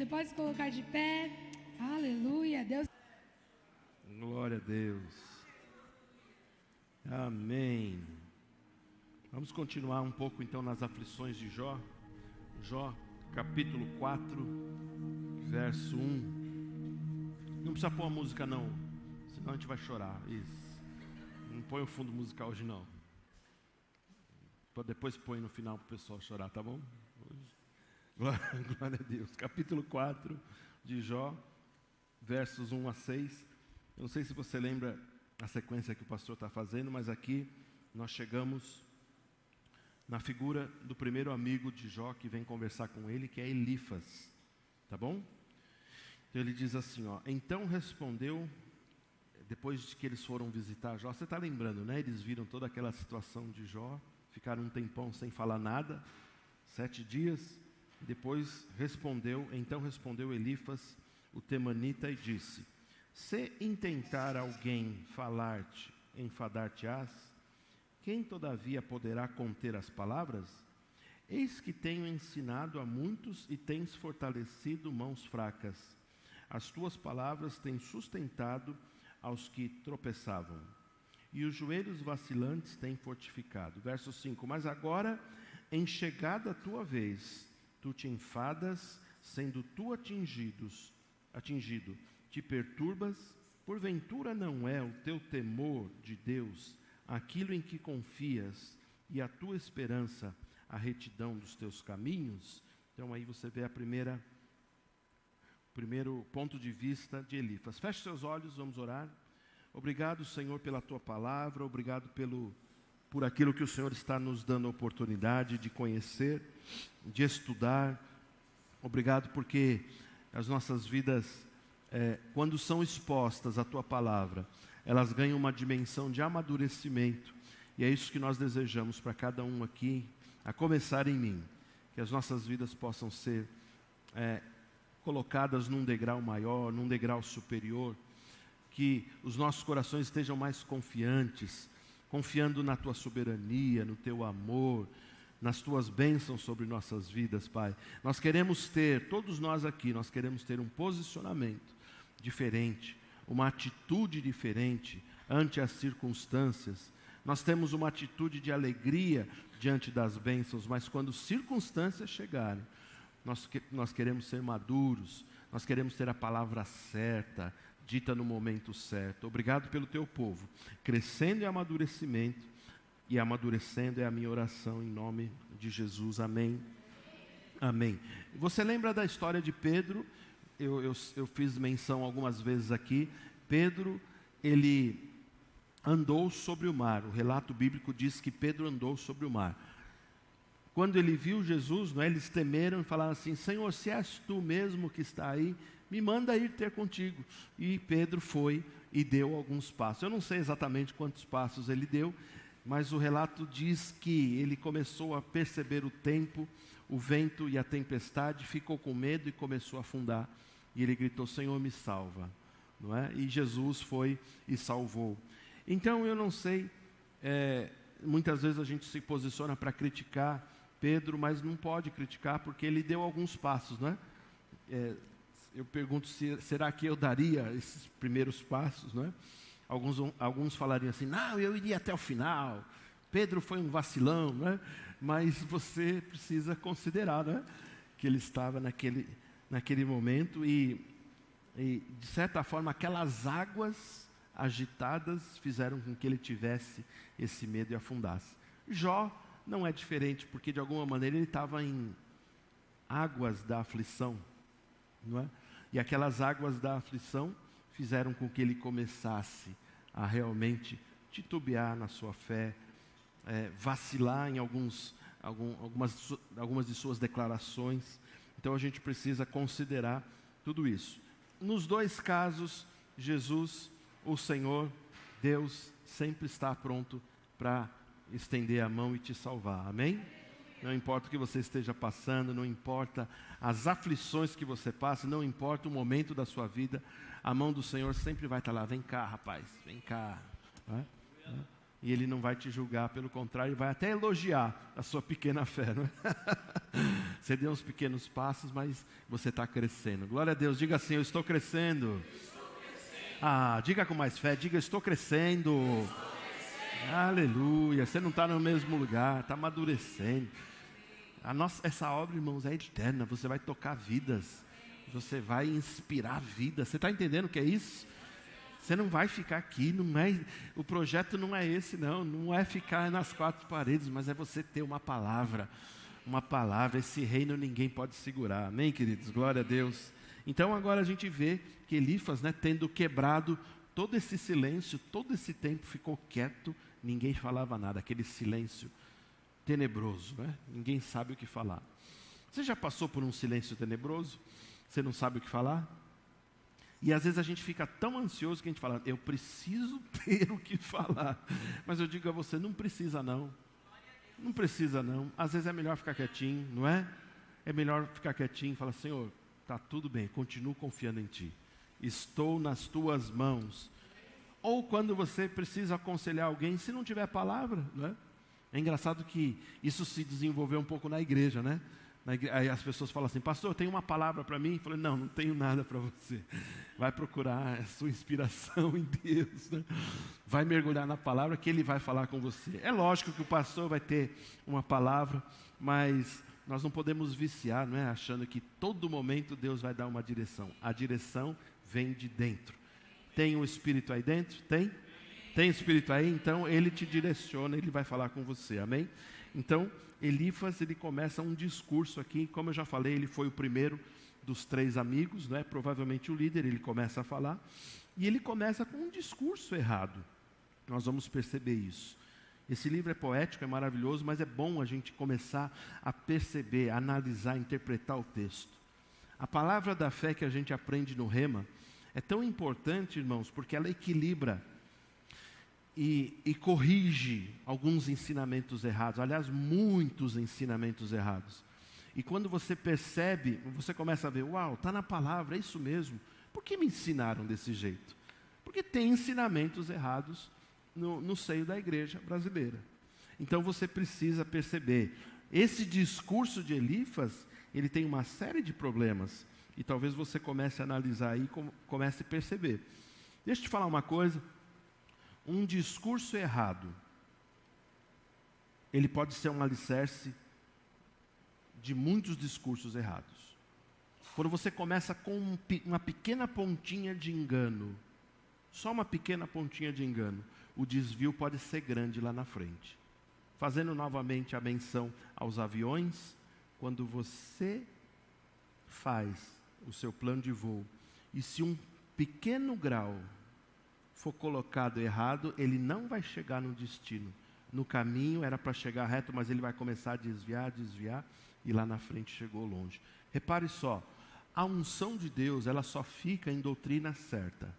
Você pode se colocar de pé. Aleluia, Deus. Glória a Deus. Amém. Vamos continuar um pouco então nas aflições de Jó. Jó, capítulo 4, verso 1. Não precisa pôr a música não, senão a gente vai chorar. Isso. Não põe o fundo musical hoje não. Depois põe no final para o pessoal chorar, tá bom? Glória a Deus. Capítulo 4 de Jó, versos 1 a 6. Eu não sei se você lembra a sequência que o pastor está fazendo, mas aqui nós chegamos na figura do primeiro amigo de Jó que vem conversar com ele, que é Elifas, tá bom? Então ele diz assim, ó: então respondeu, depois de que eles foram visitar Jó, você está lembrando, né? Eles viram toda aquela situação de Jó, ficaram um tempão sem falar nada, 7 dias, depois então respondeu Elifas, o temanita, e disse: se intentar alguém falar-te, enfadar-te-ás, quem todavia poderá conter as palavras? Eis que tenho ensinado a muitos e tens fortalecido mãos fracas. As tuas palavras têm sustentado aos que tropeçavam, e os joelhos vacilantes têm fortificado. Verso 5, mas agora, em chegada a tua vez, tu te enfadas, sendo tu atingido, te perturbas, porventura não é o teu temor de Deus aquilo em que confias, e a tua esperança a retidão dos teus caminhos? Então aí você vê o primeiro ponto de vista de Elifas. Feche seus olhos, vamos orar. Obrigado, Senhor, pela tua palavra, obrigado por aquilo que o Senhor está nos dando a oportunidade de conhecer, de estudar. Obrigado porque as nossas vidas, quando são expostas à tua palavra, elas ganham uma dimensão de amadurecimento, e é isso que nós desejamos para cada um aqui, a começar em mim, que as nossas vidas possam ser colocadas num degrau maior, num degrau superior, que os nossos corações estejam mais confiantes, confiando na tua soberania, no teu amor, nas tuas bênçãos sobre nossas vidas, Pai. Nós queremos ter, todos nós aqui, nós queremos ter um posicionamento diferente, uma atitude diferente ante as circunstâncias. Nós temos uma atitude de alegria diante das bênçãos, mas quando circunstâncias chegarem, nós queremos ser maduros, nós queremos ter a palavra certa, dita no momento certo. Obrigado pelo teu povo, crescendo em amadurecimento, e amadurecendo é a minha oração em nome de Jesus, amém, amém. Você lembra da história de Pedro? Eu fiz menção algumas vezes aqui. Pedro, ele andou sobre o mar. O relato bíblico diz que Pedro andou sobre o mar. Quando ele viu Jesus, eles temeram e falaram assim: Senhor, se és tu mesmo que está aí, me manda ir ter contigo. E Pedro foi e deu alguns passos. Eu não sei exatamente quantos passos ele deu, mas o relato diz que ele começou a perceber o tempo, o vento e a tempestade, ficou com medo e começou a afundar. E ele gritou: Senhor, me salva. Não é? E Jesus foi e salvou. Então eu não sei, muitas vezes a gente se posiciona para criticar Pedro, mas não pode criticar porque ele deu alguns passos, não é? Eu pergunto, será que eu daria esses primeiros passos, não é? Alguns falariam assim: não, eu iria até o final, Pedro foi um vacilão, não é? Mas você precisa considerar, não é? Que ele estava naquele momento e de certa forma aquelas águas agitadas fizeram com que ele tivesse esse medo e afundasse. Jó não é diferente, porque de alguma maneira ele estava em águas da aflição, não é? E aquelas águas da aflição fizeram com que ele começasse a realmente titubear na sua fé, vacilar em algumas de suas declarações. Então a gente precisa considerar tudo isso. Nos dois casos, Jesus, o Senhor, Deus, sempre está pronto para estender a mão e te salvar, amém? Não importa o que você esteja passando, não importa as aflições que você passa, não importa o momento da sua vida, a mão do Senhor sempre vai estar lá: vem cá, rapaz, vem cá. E Ele não vai te julgar, pelo contrário, vai até elogiar a sua pequena fé, não é? Você deu uns pequenos passos, mas você está crescendo. Glória a Deus, diga assim, eu estou crescendo. Diga com mais fé, diga, estou crescendo. Aleluia, você não está no mesmo lugar, está amadurecendo. Essa obra, irmãos, é eterna, você vai tocar vidas, você vai inspirar vidas. Você está entendendo o que é isso? Você não vai ficar aqui, o projeto não é esse, não é ficar nas quatro paredes, mas é você ter uma palavra, esse reino ninguém pode segurar, amém, queridos? Glória a Deus. Então agora a gente vê que Elifas, tendo quebrado todo esse silêncio, todo esse tempo ficou quieto, ninguém falava nada, aquele silêncio tenebroso, ninguém sabe o que falar. Você já passou por um silêncio tenebroso? Você não sabe o que falar? E às vezes a gente fica tão ansioso que a gente fala, eu preciso ter o que falar. Mas eu digo a você, não precisa não. Não precisa não. Às vezes é melhor ficar quietinho, não é? É melhor ficar quietinho e falar, Senhor, está tudo bem, continuo confiando em Ti. Estou nas Tuas mãos. Ou quando você precisa aconselhar alguém, se não tiver palavra, não é? É engraçado que isso se desenvolveu um pouco na igreja, né? Aí as pessoas falam assim, pastor, tem uma palavra para mim? Eu falei, não tenho nada para você. Vai procurar a sua inspiração em Deus, Vai mergulhar na palavra que Ele vai falar com você. É lógico que o pastor vai ter uma palavra, mas nós não podemos viciar, achando que todo momento Deus vai dar uma direção. A direção vem de dentro. Tem um Espírito aí dentro? Tem? Tem Espírito aí? Então Ele te direciona, Ele vai falar com você, amém? Então, Elifas, ele começa um discurso aqui, como eu já falei, ele foi o primeiro dos 3 amigos, provavelmente o líder, ele começa a falar, e ele começa com um discurso errado. Nós vamos perceber isso. Esse livro é poético, é maravilhoso, mas é bom a gente começar a perceber, a analisar, a interpretar o texto. A palavra da fé que a gente aprende no Rema é tão importante, irmãos, porque ela equilibra e corrige alguns ensinamentos errados, aliás, muitos ensinamentos errados. E quando você percebe, você começa a ver, uau, está na palavra, é isso mesmo. Por que me ensinaram desse jeito? Porque tem ensinamentos errados no seio da igreja brasileira. Então você precisa perceber, esse discurso de Elifas, ele tem uma série de problemas, e talvez você comece a analisar aí, comece a perceber. Deixa eu te falar uma coisa, um discurso errado, ele pode ser um alicerce de muitos discursos errados. Quando você começa com uma pequena pontinha de engano, só uma pequena pontinha de engano, o desvio pode ser grande lá na frente. Fazendo novamente a menção aos aviões, quando você faz o seu plano de voo, e se um pequeno grau for colocado errado, ele não vai chegar no destino. No caminho era para chegar reto, mas ele vai começar a desviar, e lá na frente chegou longe. Repare só, a unção de Deus, ela só fica em doutrina certa.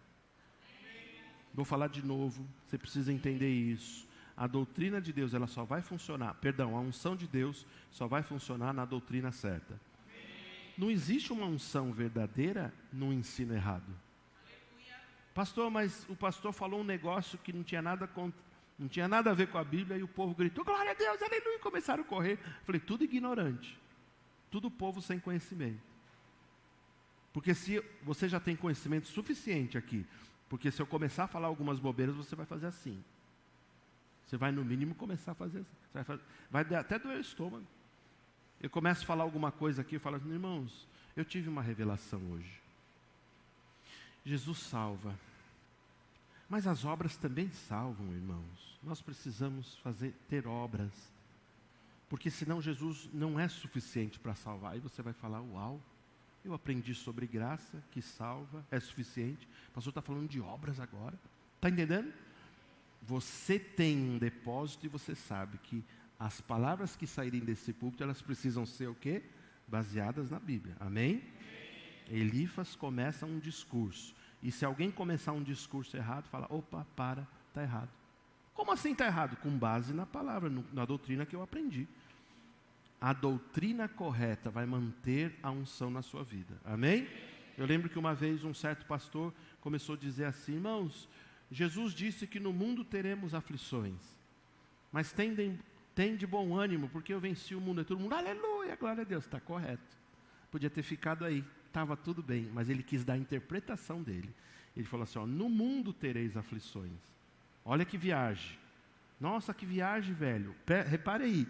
Vou falar de novo, você precisa entender isso. A doutrina de Deus, ela só vai funcionar, a unção de Deus só vai funcionar na doutrina certa. Não existe uma unção verdadeira no ensino errado. Pastor, mas o pastor falou um negócio que não tinha nada a ver com a Bíblia, e o povo gritou, glória a Deus, aleluia, e começaram a correr. Falei, tudo ignorante, tudo povo sem conhecimento. Porque se você já tem conhecimento suficiente aqui, porque se eu começar a falar algumas bobeiras, você vai fazer assim. Você vai no mínimo começar a fazer assim. Vai até doer o estômago. Eu começo a falar alguma coisa aqui, eu falo assim, irmãos, eu tive uma revelação hoje. Jesus salva, mas as obras também salvam, irmãos. Nós precisamos ter obras, porque senão Jesus não é suficiente para salvar. Aí você vai falar, uau, eu aprendi sobre graça, que salva, é suficiente. O pastor está falando de obras agora, está entendendo? Você tem um depósito e você sabe que as palavras que saírem desse púlpito, elas precisam ser o quê? Baseadas na Bíblia, amém? Elifas começa um discurso, e se alguém começar um discurso errado, fala, opa, está errado. Como assim está errado? Com base na palavra, na doutrina que eu aprendi. A doutrina correta vai manter a unção na sua vida, amém? Eu lembro que uma vez um certo pastor começou a dizer assim, irmãos, Jesus disse que no mundo teremos aflições, mas tem de bom ânimo, porque eu venci o mundo. E todo mundo, aleluia, glória a Deus. Está correto. Podia ter ficado aí, estava tudo bem, mas ele quis dar a interpretação dele. Ele falou assim, no mundo tereis aflições. Olha que viagem. Nossa, que viagem, velho. Repare aí.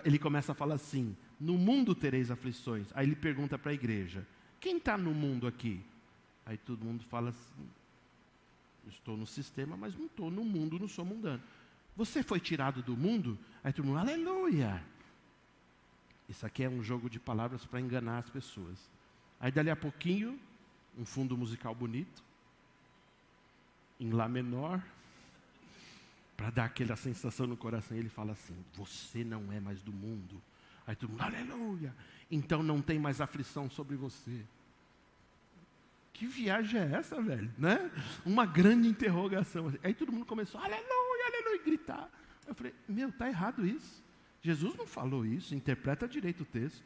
Ele começa a falar assim, no mundo tereis aflições. Aí ele pergunta para a igreja, quem está no mundo aqui? Aí todo mundo fala assim, estou no sistema, mas não estou no mundo, não sou mundano. Você foi tirado do mundo? Aí todo mundo, aleluia. Isso aqui é um jogo de palavras para enganar as pessoas. Aí dali a pouquinho, um fundo musical bonito, em Lá menor, para dar aquela sensação no coração. Ele fala assim, você não é mais do mundo. Aí todo mundo, aleluia. Então não tem mais aflição sobre você. Que viagem é essa, velho? Né? Uma grande interrogação. Aí todo mundo começou, aleluia, aleluia, e gritar. Eu falei, está errado isso. Jesus não falou isso, interpreta direito o texto.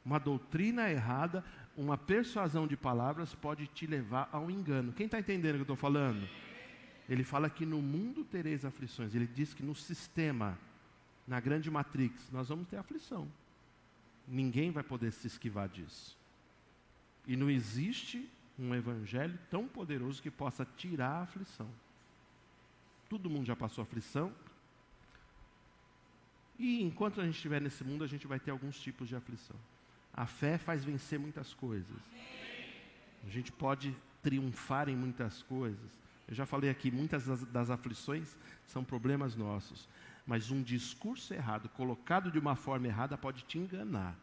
Uma doutrina errada, uma persuasão de palavras pode te levar ao engano. Quem está entendendo o que eu estou falando? Ele fala que no mundo tereis aflições. Ele diz que no sistema, na grande matrix, nós vamos ter aflição. Ninguém vai poder se esquivar disso. E não existe um evangelho tão poderoso que possa tirar a aflição. Todo mundo já passou aflição. E enquanto a gente estiver nesse mundo, a gente vai ter alguns tipos de aflição. A fé faz vencer muitas coisas. A gente pode triunfar em muitas coisas. Eu já falei aqui, muitas das aflições são problemas nossos. Mas um discurso errado, colocado de uma forma errada, pode te enganar.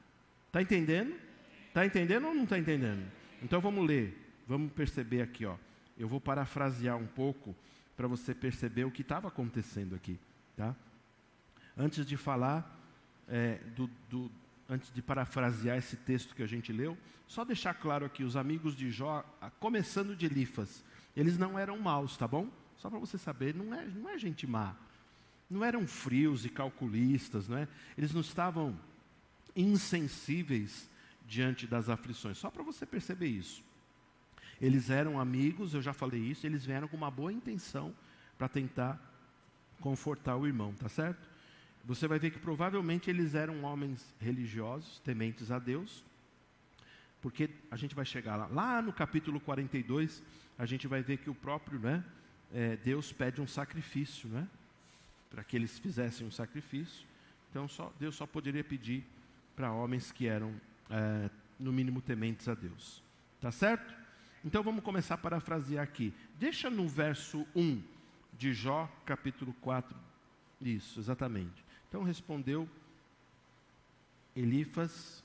Está entendendo? Está entendendo ou não está entendendo? Então vamos ler, vamos perceber aqui. Eu vou parafrasear um pouco para você perceber o que estava acontecendo aqui. Tá? Antes de falar, antes de parafrasear esse texto que a gente leu, só deixar claro aqui, os amigos de Jó, começando de Elifas, eles não eram maus, tá bom? Só para você saber, não é gente má. Não eram frios e calculistas, não é? Eles não estavam insensíveis diante das aflições, só para você perceber isso. Eles eram amigos, eu já falei isso, eles vieram com uma boa intenção para tentar confortar o irmão, tá certo? Você vai ver que provavelmente eles eram homens religiosos, tementes a Deus, porque a gente vai chegar lá no capítulo 42, a gente vai ver que o próprio, Deus pede um sacrifício, para que eles fizessem um sacrifício. Então Deus só poderia pedir para homens que eram, no mínimo, tementes a Deus. Tá certo? Então vamos começar a parafrasear aqui. Deixa no verso 1 de Jó, capítulo 4. Isso, exatamente. Então respondeu Elifas,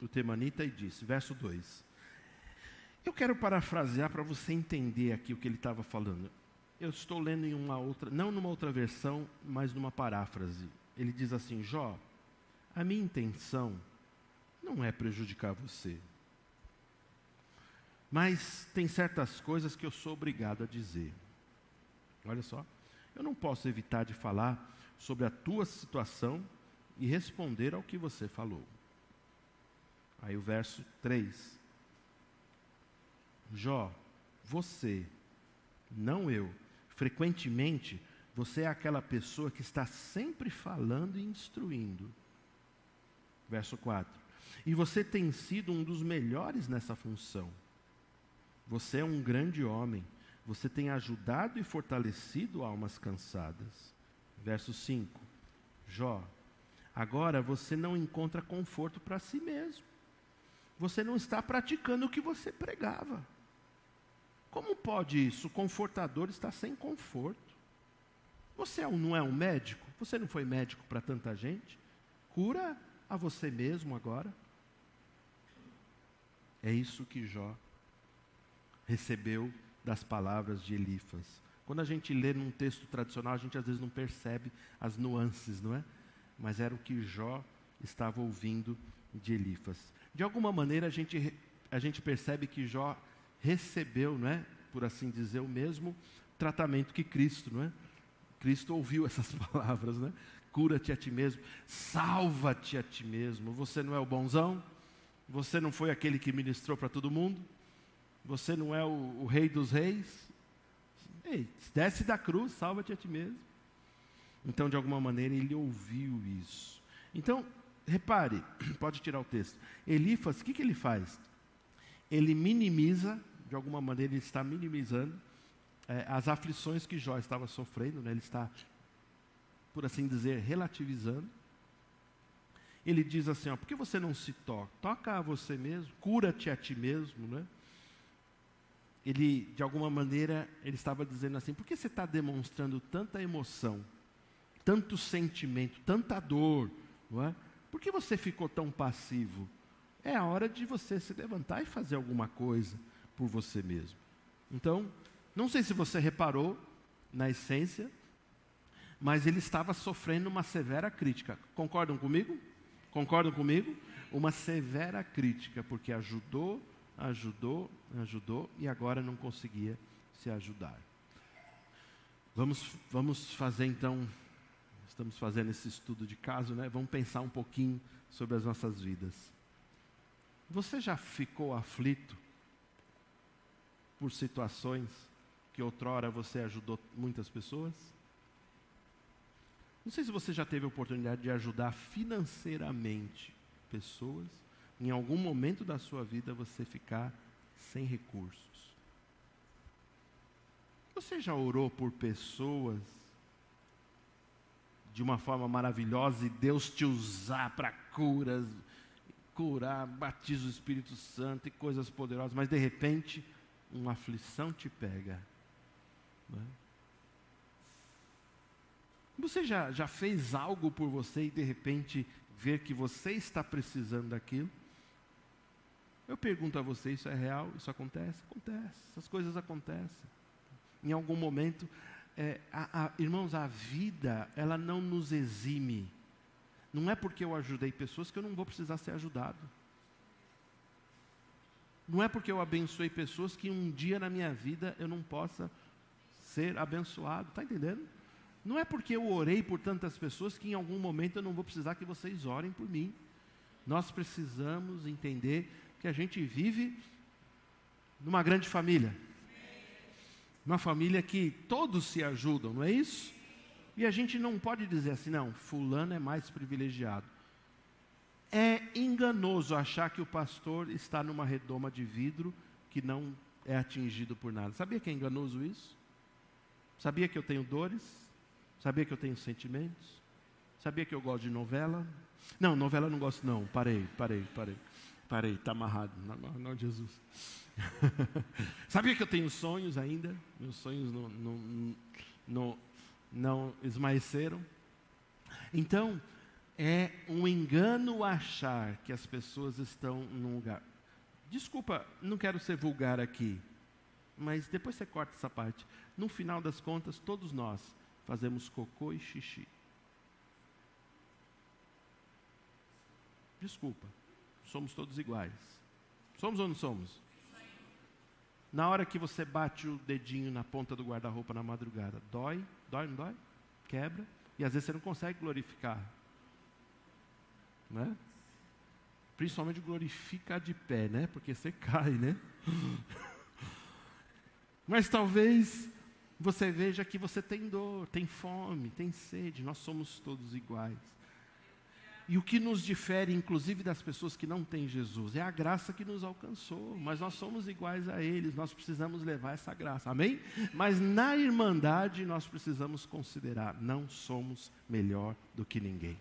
o temanita, e disse, verso 2. Eu quero parafrasear para você entender aqui o que ele estava falando. Eu estou lendo em uma outra, não numa outra versão, mas numa paráfrase. Ele diz assim, Jó, a minha intenção não é prejudicar você. Mas tem certas coisas que eu sou obrigado a dizer. Olha só, eu não posso evitar de falar sobre a tua situação e responder ao que você falou. Aí o verso 3. Jó, você, não eu, frequentemente você é aquela pessoa que está sempre falando e instruindo. Verso 4. E você tem sido um dos melhores nessa função. Você é um grande homem. Você tem ajudado e fortalecido almas cansadas. Verso 5. Jó, agora você não encontra conforto para si mesmo. Você não está praticando o que você pregava. Como pode isso? O confortador está sem conforto. Você não é um médico? Você não foi médico para tanta gente? Cura a você mesmo agora. É isso que Jó recebeu das palavras de Elifas. Quando a gente lê num texto tradicional, a gente às vezes não percebe as nuances, não é? Mas era o que Jó estava ouvindo de Elifas. De alguma maneira a gente percebe que Jó recebeu, não é? Por assim dizer, o mesmo tratamento que Cristo, não é? Cristo ouviu essas palavras, né? Cura-te a ti mesmo, salva-te a ti mesmo. Você não é o bonzão? Você não foi aquele que ministrou para todo mundo? Você não é o rei dos reis? Ei, desce da cruz, salva-te a ti mesmo. Então, de alguma maneira, ele ouviu isso. Então, repare, pode tirar o texto. Elifas, o que ele faz? Ele minimiza, de alguma maneira, ele está minimizando as aflições que Jó estava sofrendo, né? Ele está, por assim dizer, relativizando. Ele diz assim, ó, por que você não se toca? Toca a você mesmo, cura-te a ti mesmo, né? Ele, de alguma maneira, ele estava dizendo assim, por que você está demonstrando tanta emoção, tanto sentimento, tanta dor, não é? Por que você ficou tão passivo? É a hora de você se levantar e fazer alguma coisa por você mesmo. Então, não sei se você reparou na essência, mas ele estava sofrendo uma severa crítica. Concordam comigo? Concordam comigo? Uma severa crítica, porque ajudou e agora não conseguia se ajudar. Vamos fazer então, estamos fazendo esse estudo de caso, né? Vamos pensar um pouquinho sobre as nossas vidas. Você já ficou aflito por situações que outrora você ajudou muitas pessoas? Não sei se você já teve a oportunidade de ajudar financeiramente pessoas, em algum momento da sua vida você ficar sem recursos. Você já orou por pessoas de uma forma maravilhosa e Deus te usar para curar, batismo do Espírito Santo e coisas poderosas, mas de repente uma aflição te pega, não é? Você já fez algo por você e de repente ver que você está precisando daquilo? Eu pergunto a você, isso é real? Isso acontece? Acontece, essas coisas acontecem. Em algum momento, irmãos, a vida, ela não nos exime. Não é porque eu ajudei pessoas que eu não vou precisar ser ajudado. Não é porque eu abençoei pessoas que um dia na minha vida eu não possa ser abençoado. Está entendendo? Não é porque eu orei por tantas pessoas que em algum momento eu não vou precisar que vocês orem por mim. Nós precisamos entender que a gente vive numa grande família. Uma família que todos se ajudam, não é isso? E a gente não pode dizer assim, não, fulano é mais privilegiado. É enganoso achar que o pastor está numa redoma de vidro que não é atingido por nada. Sabia que é enganoso isso? Sabia que eu tenho dores? Sabia que eu tenho sentimentos? Sabia que eu gosto de novela? Não, novela não gosto não, parei, está amarrado, não Jesus. Sabia que eu tenho sonhos ainda? Meus sonhos não esmaeceram? Então, é um engano achar que as pessoas estão num lugar. Desculpa, não quero ser vulgar aqui, mas depois você corta essa parte. No final das contas, todos nós fazemos cocô e xixi. Desculpa, somos todos iguais. Somos ou não somos? Na hora que você bate o dedinho na ponta do guarda-roupa na madrugada, dói? Dói, não dói? Quebra. E às vezes você não consegue glorificar. Né? Principalmente glorificar de pé, né? Porque você cai, né? Mas talvez você veja que você tem dor, tem fome, tem sede. Nós somos todos iguais. E o que nos difere, inclusive, das pessoas que não têm Jesus, é a graça que nos alcançou. Mas nós somos iguais a eles, nós precisamos levar essa graça, amém? Mas na irmandade nós precisamos considerar, não somos melhor do que ninguém.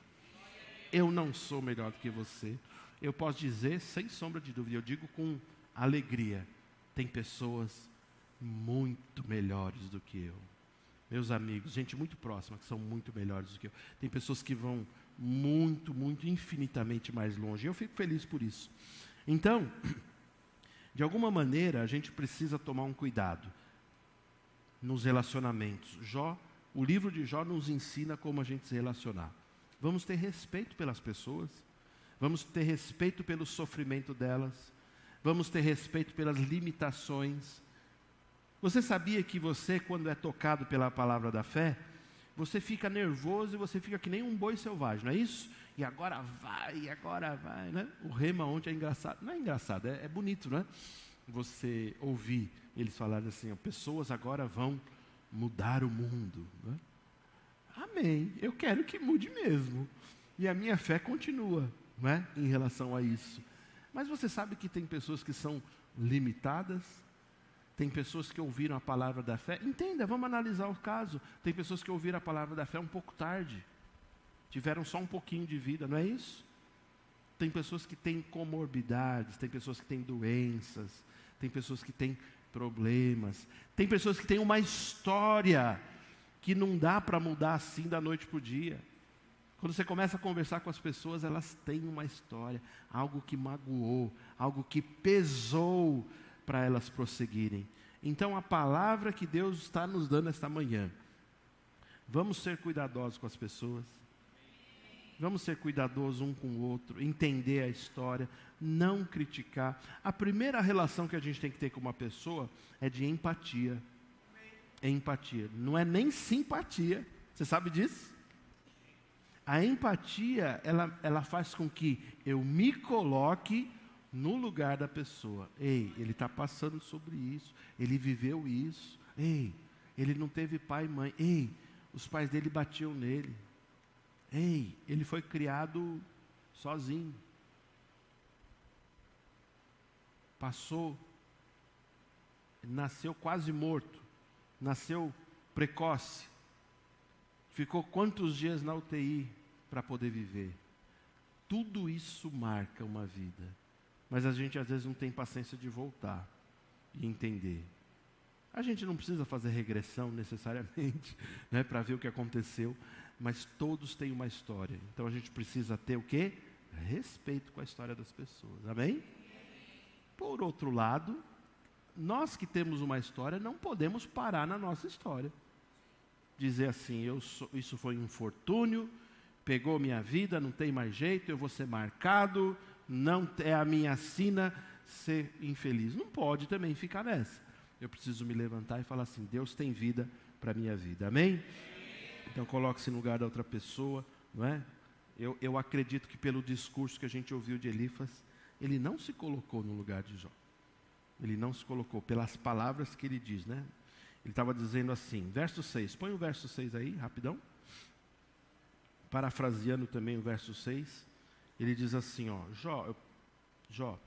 Eu não sou melhor do que você. Eu posso dizer, sem sombra de dúvida, eu digo com alegria, tem pessoas muito melhores do que eu. Meus amigos, gente muito próxima, que são muito melhores do que eu. Tem pessoas que vão muito, infinitamente mais longe. Eu fico feliz por isso. Então, de alguma maneira, a gente precisa tomar um cuidado nos relacionamentos. O livro de Jó nos ensina como a gente se relacionar. Vamos ter respeito pelas pessoas, vamos ter respeito pelo sofrimento delas, vamos ter respeito pelas limitações. Você sabia que você, quando é tocado pela palavra da fé, você fica nervoso e você fica que nem um boi selvagem, não é isso? E agora vai, né? O rema ontem é engraçado, não é engraçado, é bonito, né? Você ouvir eles falarem assim, ó, pessoas agora vão mudar o mundo, né? Amém. Eu quero que mude mesmo. E a minha fé continua, não é? Em relação a isso. Mas você sabe que tem pessoas que são limitadas? Tem pessoas que ouviram a palavra da fé? Entenda, vamos analisar o caso. Tem pessoas que ouviram a palavra da fé um pouco tarde. Tiveram só um pouquinho de vida, não é isso? Tem pessoas que têm comorbidades, tem pessoas que têm doenças, tem pessoas que têm problemas, tem pessoas que têm uma história que não dá para mudar assim da noite para o dia. Quando você começa a conversar com as pessoas, elas têm uma história, algo que magoou, algo que pesou para elas prosseguirem. Então a palavra que Deus está nos dando esta manhã, vamos ser cuidadosos com as pessoas, vamos ser cuidadosos um com o outro, entender a história, não criticar. A primeira relação que a gente tem que ter com uma pessoa é de empatia. Empatia, não é nem simpatia, você sabe disso? A empatia, ela faz com que eu me coloque no lugar da pessoa. Ei, ele está passando sobre isso, ele viveu isso. Ei, ele não teve pai e mãe. Ei, os pais dele batiam nele. Ei, ele foi criado sozinho. Passou, nasceu quase morto, nasceu precoce. Ficou quantos dias na UTI para poder viver? Tudo isso marca uma vida. Mas a gente às vezes não tem paciência de voltar e entender. A gente não precisa fazer regressão necessariamente, né, para ver o que aconteceu, mas todos têm uma história. Então a gente precisa ter o quê? Respeito com a história das pessoas. Amém? Por outro lado, nós que temos uma história, não podemos parar na nossa história. Dizer assim, isso foi um infortúnio, pegou minha vida, não tem mais jeito, eu vou ser marcado, não é a minha sina ser infeliz. Não pode também ficar nessa. Eu preciso me levantar e falar assim, Deus tem vida para a minha vida. Amém? Então coloque-se no lugar da outra pessoa, não é? Eu acredito que pelo discurso que a gente ouviu de Elifas, ele não se colocou no lugar de Jó. Ele não se colocou pelas palavras que ele diz, né? Ele estava dizendo assim, verso 6, põe o verso 6 aí, rapidão. Parafraseando também o verso 6, ele diz assim, ó, Jó,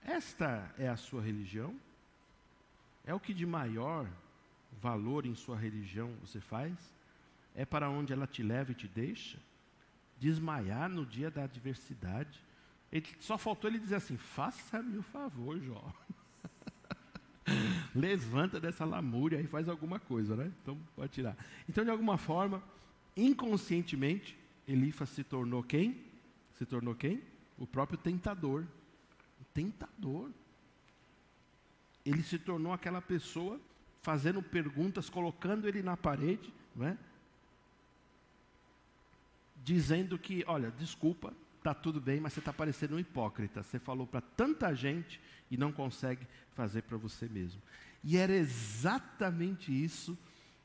esta é a sua religião? É o que de maior valor em sua religião você faz? É para onde ela te leva e te deixa? Desmaiar no dia da adversidade? Só faltou ele dizer assim, faça-me o favor, Jó. Levanta dessa lamúria e faz alguma coisa, né? Então, pode tirar. Então, de alguma forma, inconscientemente, Elifas se tornou quem? Se tornou quem? O próprio tentador. O tentador. Ele se tornou aquela pessoa fazendo perguntas, colocando ele na parede, não é? Dizendo que, olha, desculpa, está tudo bem, mas você está parecendo um hipócrita. Você falou para tanta gente e não consegue fazer para você mesmo. E era exatamente isso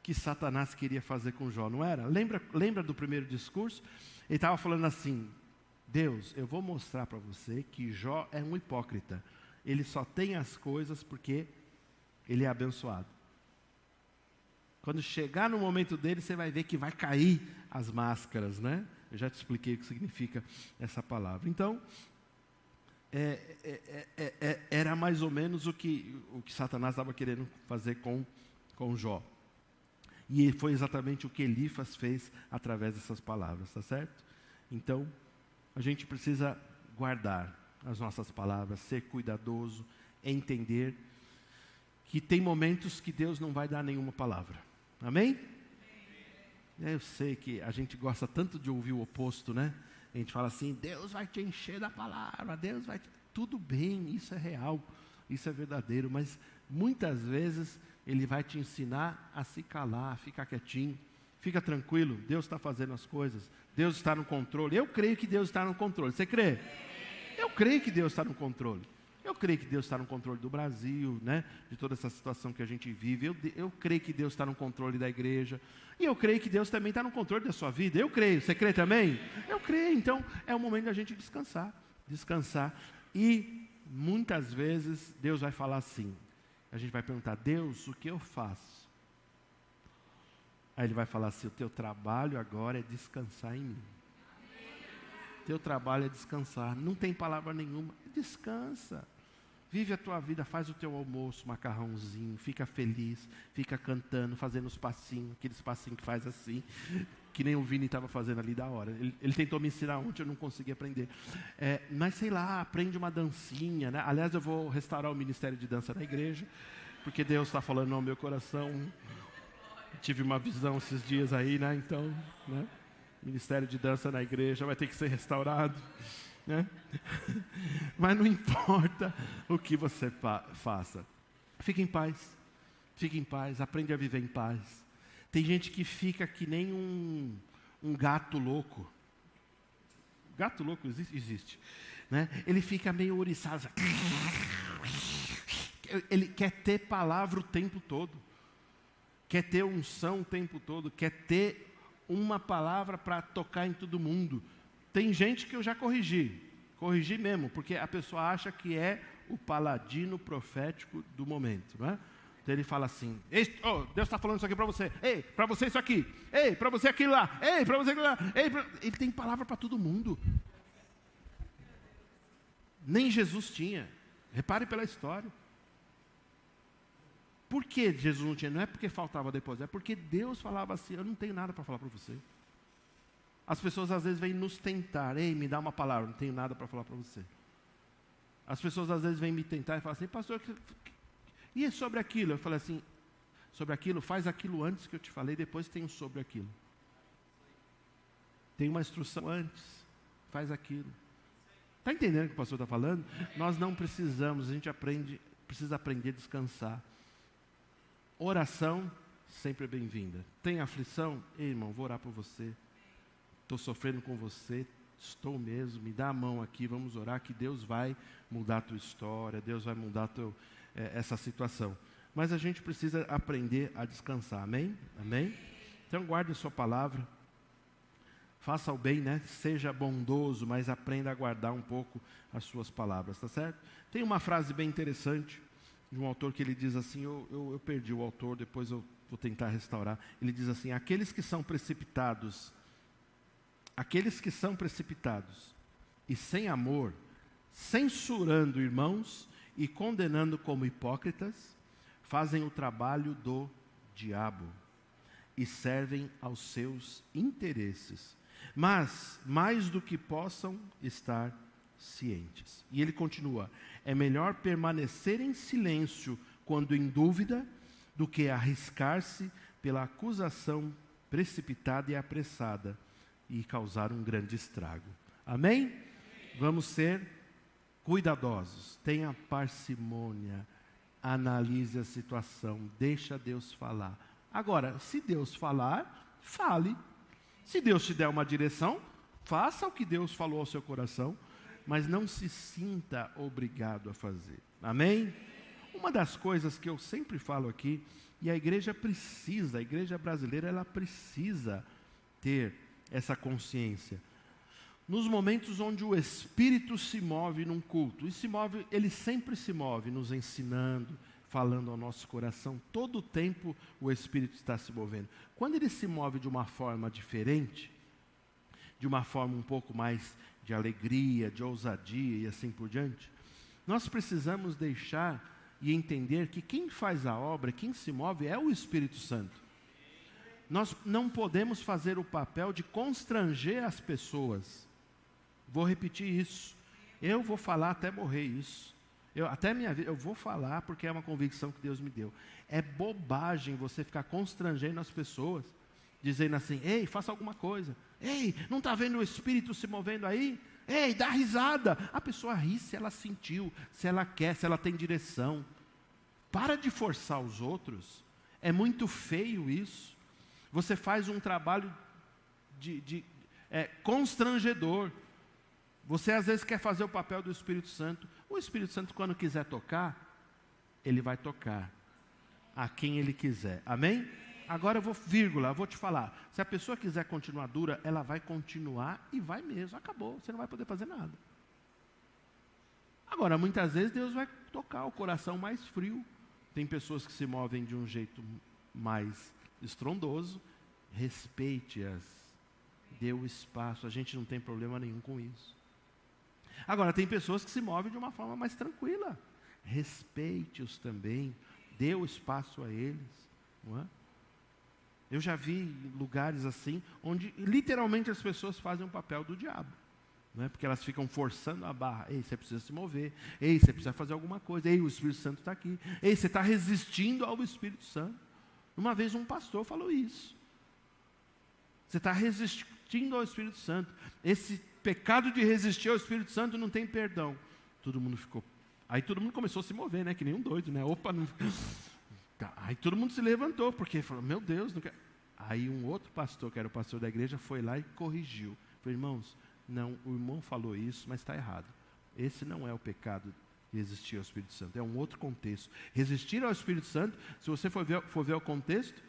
que Satanás queria fazer com Jó, não era? Lembra do primeiro discurso? Ele estava falando assim, Deus, eu vou mostrar para você que Jó é um hipócrita. Ele só tem as coisas porque ele é abençoado. Quando chegar no momento dele, você vai ver que vai cair as máscaras, né? Eu já te expliquei o que significa essa palavra. Então, era mais ou menos o que Satanás estava querendo fazer com Jó. E foi exatamente o que Elifas fez através dessas palavras, tá certo? Então, a gente precisa guardar as nossas palavras, ser cuidadoso, entender que tem momentos que Deus não vai dar nenhuma palavra. Amém? Eu sei que a gente gosta tanto de ouvir o oposto, né? A gente fala assim, Deus vai te encher da palavra, Deus vai te... Tudo bem, isso é real, isso é verdadeiro, mas muitas vezes Ele vai te ensinar a se calar, a ficar quietinho. Fica tranquilo, Deus está fazendo as coisas, Deus está no controle. Eu creio que Deus está no controle, você crê? Eu creio que Deus está no controle. Eu creio que Deus está no controle do Brasil, né? De toda essa situação que a gente vive. Eu creio que Deus está no controle da igreja. E eu creio que Deus também está no controle da sua vida. Eu creio. Você crê também? Eu creio. Então, é o momento da gente descansar. Descansar. E, muitas vezes, Deus vai falar assim. A gente vai perguntar, Deus, o que eu faço? Aí ele vai falar assim: o teu trabalho agora é descansar em mim. Teu trabalho é descansar. Não tem palavra nenhuma. Descansa. Vive a tua vida, faz o teu almoço, macarrãozinho, fica feliz, fica cantando, fazendo os passinhos, aqueles passinhos que faz assim, que nem o Vini estava fazendo ali da hora. Ele tentou me ensinar ontem, eu não consegui aprender. Mas sei lá, aprende uma dancinha, né? Aliás, eu vou restaurar o ministério de dança na igreja, porque Deus está falando no meu coração. Tive uma visão esses dias aí, né? Então, né? Ministério de dança na igreja vai ter que ser restaurado, né? Mas não importa o que você faça. Fique em paz, aprende a viver em paz. Tem gente que fica que nem um gato louco. Gato louco existe, né? Ele fica meio ouriçado. Ele quer ter palavra o tempo todo. Quer ter unção o tempo todo. Quer ter uma palavra para tocar em todo mundo. Tem gente que eu já corrigi mesmo, porque a pessoa acha que é o paladino profético do momento, não é? Então ele fala assim: Deus está falando isso aqui para você, ei, para você isso aqui, ei, para você aquilo lá, ei, para você aquilo lá, ei, ele tem palavra para todo mundo. Nem Jesus tinha, repare pela história. Por que Jesus não tinha? Não é porque faltava depósito, é porque Deus falava assim: eu não tenho nada para falar para você. As pessoas às vezes vêm nos tentar: ei, me dá uma palavra, não tenho nada para falar para você. As pessoas às vezes vêm me tentar e falam assim: pastor, e sobre aquilo? Eu falei assim: sobre aquilo, faz aquilo antes que eu te falei, depois tem um sobre aquilo. Tem uma instrução antes, faz aquilo. Está entendendo o que o pastor está falando? Nós não precisamos, a gente precisa aprender a descansar. Oração sempre é bem-vinda. Tem aflição? Ei, irmão, vou orar por você. Estou sofrendo com você, estou mesmo, me dá a mão aqui, vamos orar que Deus vai mudar a tua história, Deus vai mudar essa situação. Mas a gente precisa aprender a descansar, amém? Amém? Então guarde a sua palavra, faça o bem, né? Seja bondoso, mas aprenda a guardar um pouco as suas palavras, tá certo? Tem uma frase bem interessante de um autor que ele diz assim, eu perdi o autor, depois eu vou tentar restaurar. Ele diz assim: aqueles que são precipitados e sem amor, censurando irmãos e condenando como hipócritas, fazem o trabalho do diabo e servem aos seus interesses, mas mais do que possam estar cientes. E ele continua: é melhor permanecer em silêncio quando em dúvida do que arriscar-se pela acusação precipitada e apressada e causar um grande estrago. Amém? Vamos ser cuidadosos, tenha parcimônia, analise a situação, deixa Deus falar. Agora, se Deus falar, fale. Se Deus te der uma direção, faça o que Deus falou ao seu coração, mas não se sinta obrigado a fazer. Amém? Uma das coisas que eu sempre falo aqui, e a igreja brasileira, ela precisa ter essa consciência. Nos momentos onde o Espírito se move num culto, ele sempre se move nos ensinando, falando ao nosso coração, todo o tempo o Espírito está se movendo. Quando ele se move de uma forma diferente, de uma forma um pouco mais de alegria, de ousadia e assim por diante, nós precisamos deixar e entender que quem faz a obra, quem se move é o Espírito Santo. Nós não podemos fazer o papel de constranger as pessoas. Vou repetir isso. Eu vou falar até morrer isso. Até minha vida, eu vou falar porque é uma convicção que Deus me deu. É bobagem você ficar constrangendo as pessoas, dizendo assim: ei, faça alguma coisa. Ei, não está vendo o Espírito se movendo aí? Ei, dá risada. A pessoa ri se ela sentiu, se ela quer, se ela tem direção. Para de forçar os outros. É muito feio isso. Você faz um trabalho constrangedor. Você às vezes quer fazer o papel do Espírito Santo. O Espírito Santo, quando quiser tocar, ele vai tocar a quem ele quiser. Amém? Agora eu vou te falar. Se a pessoa quiser continuar dura, ela vai continuar e vai mesmo. Acabou, você não vai poder fazer nada. Agora, muitas vezes Deus vai tocar o coração mais frio. Tem pessoas que se movem de um jeito mais estrondoso, respeite-as, dê o espaço, a gente não tem problema nenhum com isso. Agora, tem pessoas que se movem de uma forma mais tranquila, respeite-os também, dê o espaço a eles, não é? Eu já vi lugares assim, onde literalmente as pessoas fazem o papel do diabo, não é? Porque elas ficam forçando a barra. Ei, você precisa se mover. Ei, você precisa fazer alguma coisa. Ei, o Espírito Santo está aqui. Ei, você está resistindo ao Espírito Santo. Uma vez um pastor falou isso. Você está resistindo ao Espírito Santo. Esse pecado de resistir ao Espírito Santo não tem perdão. Todo mundo ficou... Aí todo mundo começou a se mover, né? Que nem um doido, né? Opa, não... Aí todo mundo se levantou, porque falou, meu Deus, não quero... Aí um outro pastor, que era o pastor da igreja, foi lá e corrigiu. Falei, irmãos, não, o irmão falou isso, mas está errado. Esse não é o pecado de resistir ao Espírito Santo, é um outro contexto. Resistir ao Espírito Santo, se você for ver o contexto,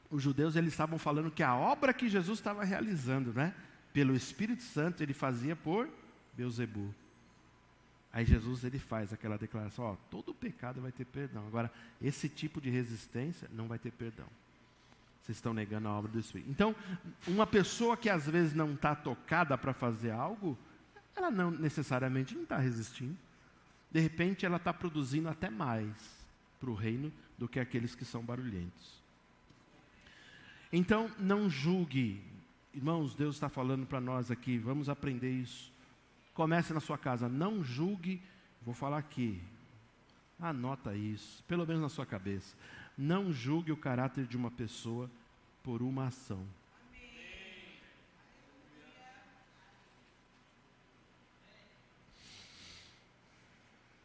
os judeus eles estavam falando que a obra que Jesus estava realizando, né, pelo Espírito Santo, ele fazia por Beelzebu. Aí Jesus ele faz aquela declaração, ó, todo pecado vai ter perdão. Agora, esse tipo de resistência não vai ter perdão. Vocês estão negando a obra do Espírito. Então, uma pessoa que às vezes não está tocada para fazer algo, ela não necessariamente não está resistindo. De repente, ela está produzindo até mais para o reino do que aqueles que são barulhentos. Então, não julgue. Irmãos, Deus está falando para nós aqui, vamos aprender isso. Comece na sua casa, não julgue, vou falar aqui, anota isso, pelo menos na sua cabeça. Não julgue o caráter de uma pessoa por uma ação.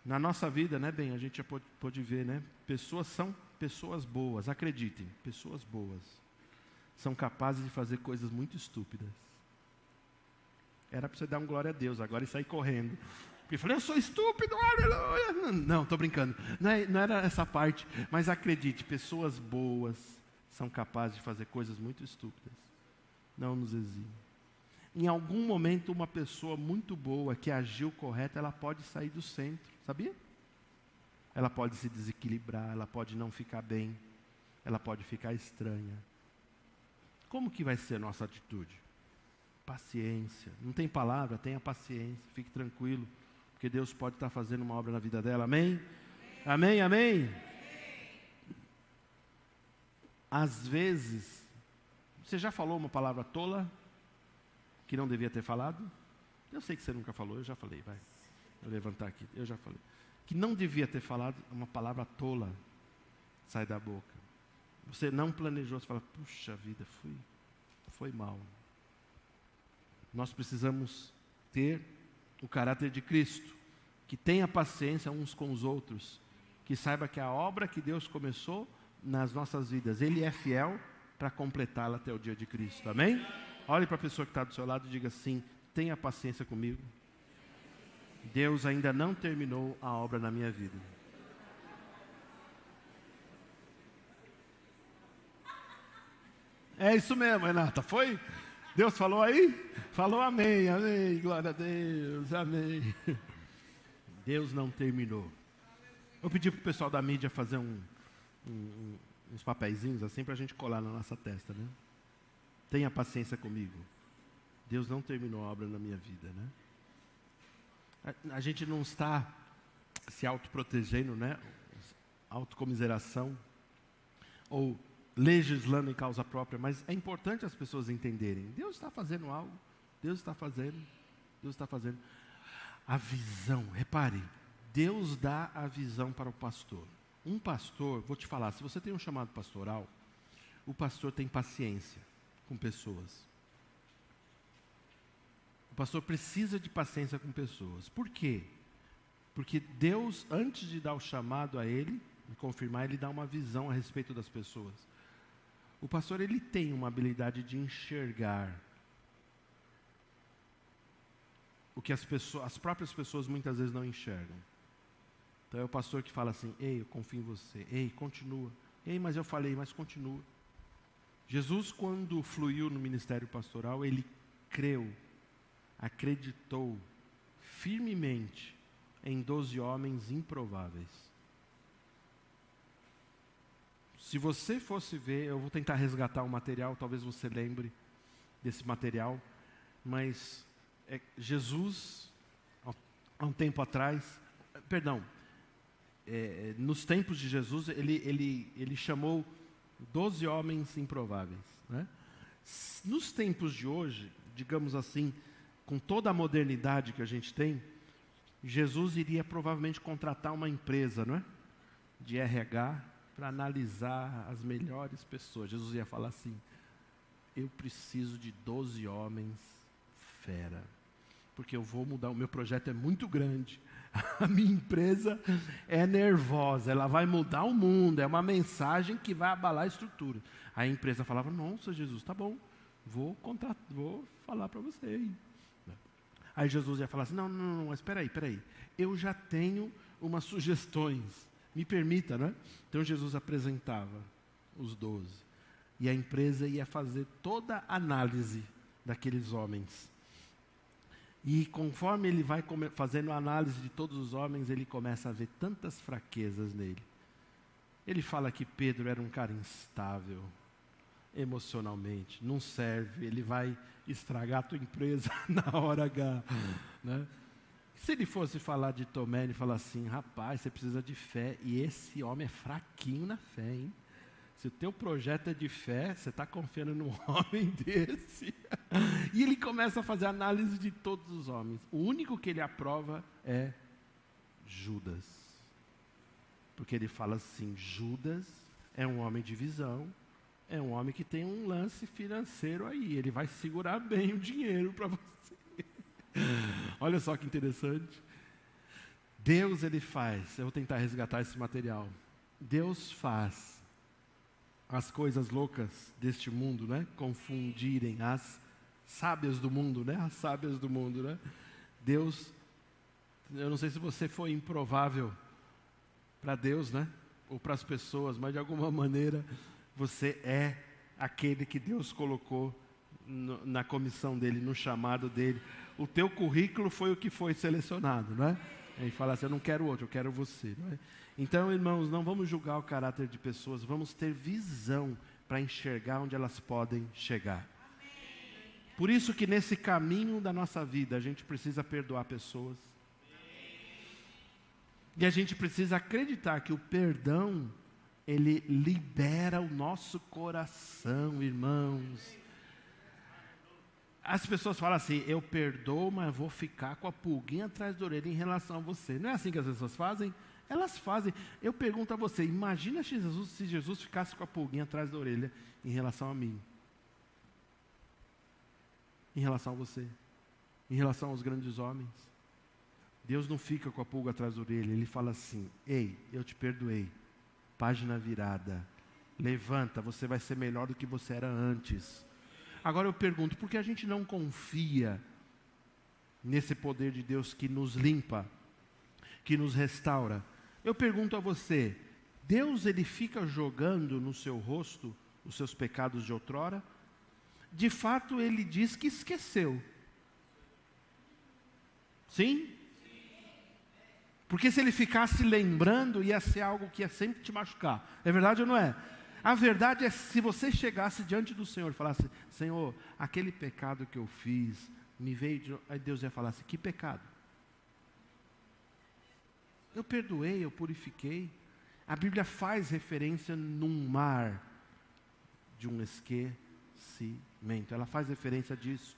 Na nossa vida, né, bem, a gente já pode ver, né? Pessoas são pessoas boas, acreditem, pessoas boas. São capazes de fazer coisas muito estúpidas. Era para você dar um glória a Deus, agora e sair correndo. Porque eu falei, eu sou estúpido, aleluia. Não, estou brincando. Não era essa parte. Mas acredite, pessoas boas são capazes de fazer coisas muito estúpidas. Não nos exime. Em algum momento, uma pessoa muito boa, que agiu correto, ela pode sair do centro, sabia? Ela pode se desequilibrar, ela pode não ficar bem, ela pode ficar estranha. Como que vai ser a nossa atitude? Paciência. Não tem palavra, tenha paciência, fique tranquilo. Porque Deus pode estar fazendo uma obra na vida dela, amém? Amém, amém? Amém. Às vezes, você já falou uma palavra tola, que não devia ter falado? Eu sei que você nunca falou, eu já falei, vai. Vou levantar aqui, eu já falei. Que não devia ter falado, uma palavra tola, sai da boca. Você não planejou, você fala, puxa vida, foi mal. Nós precisamos ter o caráter de Cristo, que tenha paciência uns com os outros, que saiba que a obra que Deus começou nas nossas vidas, Ele é fiel para completá-la até o dia de Cristo, amém? Olhe para a pessoa que está do seu lado e diga assim, tenha paciência comigo, Deus ainda não terminou a obra na minha vida. É isso mesmo, Renata, foi? Deus falou aí? Falou amém, amém, glória a Deus, amém. Deus não terminou. Eu pedi para o pessoal da mídia fazer uns papeizinhos assim para a gente colar na nossa testa, né? Tenha paciência comigo. Deus não terminou a obra na minha vida, né? A gente não está se autoprotegendo, né? Autocomiseração ou legislando em causa própria, mas é importante as pessoas entenderem. Deus está fazendo algo, Deus está fazendo. A visão, repare, Deus dá a visão para o pastor. Um pastor, vou te falar, se você tem um chamado pastoral, o pastor tem paciência com pessoas. O pastor precisa de paciência com pessoas. Por quê? Porque Deus, antes de dar o chamado a ele, de confirmar, ele dá uma visão a respeito das pessoas. O pastor, ele tem uma habilidade de enxergar o que as próprias pessoas muitas vezes não enxergam. Então é o pastor que fala assim, ei, eu confio em você, ei, continua, ei, mas eu falei, mas continua. Jesus, quando fluiu no ministério pastoral, ele creu, acreditou firmemente em 12 homens improváveis. Se você fosse ver, eu vou tentar resgatar o material, talvez você lembre desse material, mas Jesus, há um tempo atrás, nos tempos de Jesus, ele chamou 12 homens improváveis, né? Nos tempos de hoje, digamos assim, com toda a modernidade que a gente tem, Jesus iria provavelmente contratar uma empresa, não é? De RH, para analisar as melhores pessoas. Jesus ia falar assim: eu preciso de 12 homens fera, porque eu vou mudar, o meu projeto é muito grande, a minha empresa é nervosa, ela vai mudar o mundo, é uma mensagem que vai abalar a estrutura. Aí a empresa falava: nossa, Jesus, tá bom, vou falar para você aí. Aí Jesus ia falar assim: não, mas espera aí, eu já tenho umas sugestões, me permita, né? Então Jesus apresentava os 12, e a empresa ia fazer toda a análise daqueles homens. E conforme ele vai fazendo a análise de todos os homens, ele começa a ver tantas fraquezas nele. Ele fala que Pedro era um cara instável emocionalmente, não serve, ele vai estragar a tua empresa na hora H, né? Se ele fosse falar de Tomé, ele fala assim: rapaz, você precisa de fé, e esse homem é fraquinho na fé, hein? Se o teu projeto é de fé, você está confiando num homem desse. E ele começa a fazer análise de todos os homens. O único que ele aprova é Judas. Porque ele fala assim: Judas é um homem de visão, é um homem que tem um lance financeiro aí, ele vai segurar bem o dinheiro para você. Olha só que interessante. Deus, ele faz, eu vou tentar resgatar esse material. Deus faz as coisas loucas deste mundo, né, confundirem as sábias do mundo, né, as sábias do mundo, né. Deus, eu não sei se você foi improvável para Deus, né, ou para as pessoas, mas de alguma maneira você é aquele que Deus colocou na comissão dele, no chamado dele. O teu currículo foi o que foi selecionado, né? Ele fala assim: eu não quero outro, eu quero você, não é? Então, irmãos, não vamos julgar o caráter de pessoas, vamos ter visão para enxergar onde elas podem chegar. Por isso que nesse caminho da nossa vida, a gente precisa perdoar pessoas. E a gente precisa acreditar que o perdão, ele libera o nosso coração, irmãos. As pessoas falam assim: eu perdoo, mas vou ficar com a pulguinha atrás da orelha em relação a você. Não é assim que as pessoas fazem? Elas fazem. Eu pergunto a você: imagina se Jesus ficasse com a pulguinha atrás da orelha em relação a mim, em relação a você, em relação aos grandes homens. Deus não fica com a pulga atrás da orelha, Ele fala assim: ei, eu te perdoei, página virada, levanta, você vai ser melhor do que você era antes. Agora eu pergunto: por que a gente não confia nesse poder de Deus que nos limpa, que nos restaura? Eu pergunto a você: Deus, ele fica jogando no seu rosto os seus pecados de outrora? De fato, ele diz que esqueceu. Sim? Porque se ele ficasse lembrando, ia ser algo que ia sempre te machucar. É verdade ou não é? A verdade é, se você chegasse diante do Senhor e falasse: Senhor, aquele pecado que eu fiz, me veio, aí Deus ia falar assim: que pecado? Eu perdoei, eu purifiquei. A Bíblia faz referência num mar de um esquecimento. Ela faz referência disso.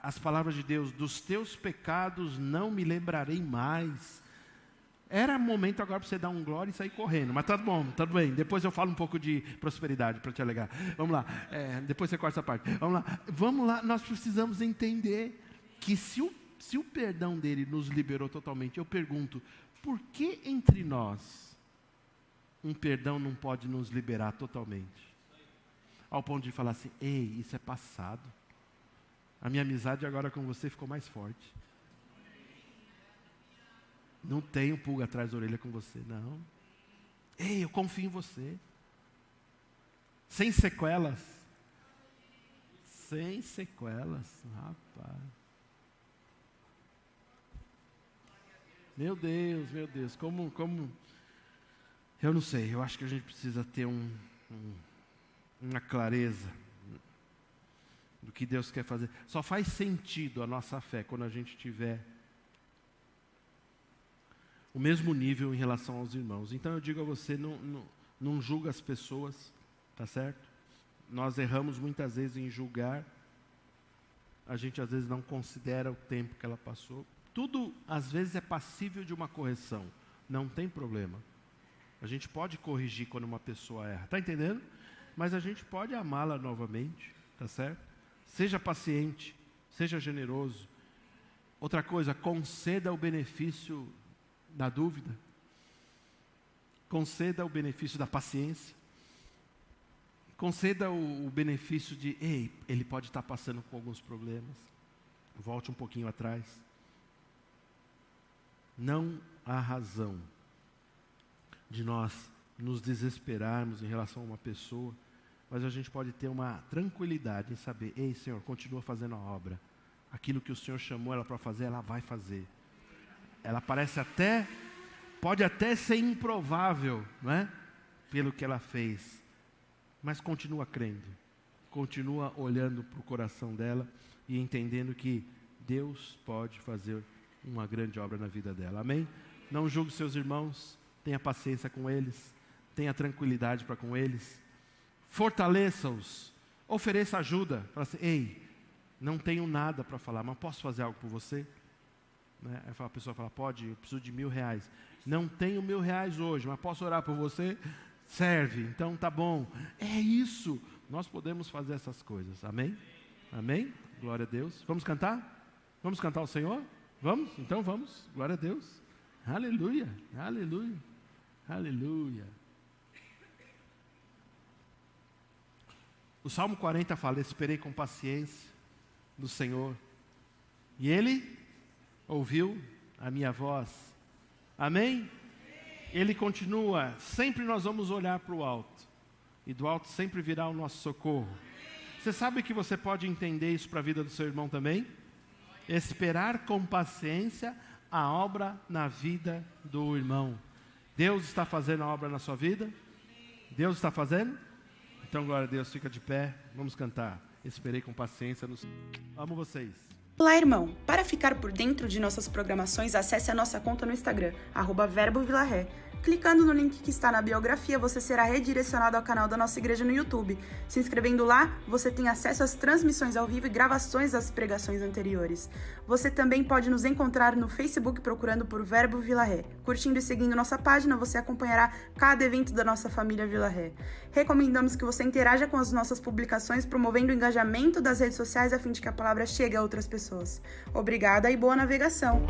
As palavras de Deus: dos teus pecados não me lembrarei mais. Era momento agora para você dar um glória e sair correndo, mas tá bom, tudo bem. Depois eu falo um pouco de prosperidade para te alegrar. Vamos lá, depois você corta essa parte. Vamos lá, nós precisamos entender que se o perdão dele nos liberou totalmente, eu pergunto: por que entre nós um perdão não pode nos liberar totalmente? Ao ponto de falar assim: ei, isso é passado. A minha amizade agora com você ficou mais forte. Não tenho pulga atrás da orelha com você, não. Ei, eu confio em você. Sem sequelas. Sem sequelas, rapaz. Meu Deus, como Eu não sei, eu acho que a gente precisa ter uma clareza do que Deus quer fazer. Só faz sentido a nossa fé quando a gente tiver o mesmo nível em relação aos irmãos. Então eu digo a você, não julga as pessoas, tá certo? Nós erramos muitas vezes em julgar. A gente às vezes não considera o tempo que ela passou. Tudo às vezes é passível de uma correção. Não tem problema. A gente pode corrigir quando uma pessoa erra. Está entendendo? Mas a gente pode amá-la novamente, tá certo? Seja paciente, seja generoso. Outra coisa, conceda o benefício da dúvida. Conceda o benefício da paciência. Conceda o benefício de, ele pode estar passando com alguns problemas. Volte um pouquinho atrás. Não há razão de nós nos desesperarmos em relação a uma pessoa, mas a gente pode ter uma tranquilidade em saber, Senhor, continua fazendo a obra. Aquilo que o Senhor chamou ela para fazer, ela vai fazer. Ela pode até ser improvável, não é? Pelo que ela fez, mas continua crendo, continua olhando para o coração dela e entendendo que Deus pode fazer uma grande obra na vida dela, amém? Não julgue seus irmãos, tenha paciência com eles, tenha tranquilidade para com eles, fortaleça-os, ofereça ajuda, fala assim, não tenho nada para falar, mas posso fazer algo por você? Né? Aí a pessoa fala, pode, eu preciso de R$1.000, não tenho R$1.000 hoje, mas posso orar por você? Serve, então tá bom, é isso, nós podemos fazer essas coisas, amém? Amém? Glória a Deus. Vamos cantar? Vamos cantar ao Senhor? Vamos? Então vamos, glória a Deus, aleluia, aleluia, aleluia. O Salmo 40 fala, esperei com paciência no Senhor, e Ele ouviu a minha voz, amém? Ele continua, sempre nós vamos olhar para o alto, e do alto sempre virá o nosso socorro. Você sabe que você pode entender isso para a vida do seu irmão também? Esperar com paciência a obra na vida do irmão. Deus está fazendo a obra na sua vida? Deus está fazendo? Então glória a Deus, fica de pé, vamos cantar. Esperei com paciência. Amo vocês. Olá, irmão. Para ficar por dentro de nossas programações, acesse a nossa conta no Instagram, @verbovilaré. Clicando no link que está na biografia, você será redirecionado ao canal da nossa igreja no YouTube. Se inscrevendo lá, você tem acesso às transmissões ao vivo e gravações das pregações anteriores. Você também pode nos encontrar no Facebook procurando por Verbo Vila Ré. Curtindo e seguindo nossa página, você acompanhará cada evento da nossa família Vila Ré. Recomendamos que você interaja com as nossas publicações, promovendo o engajamento das redes sociais a fim de que a palavra chegue a outras pessoas. Obrigada e boa navegação!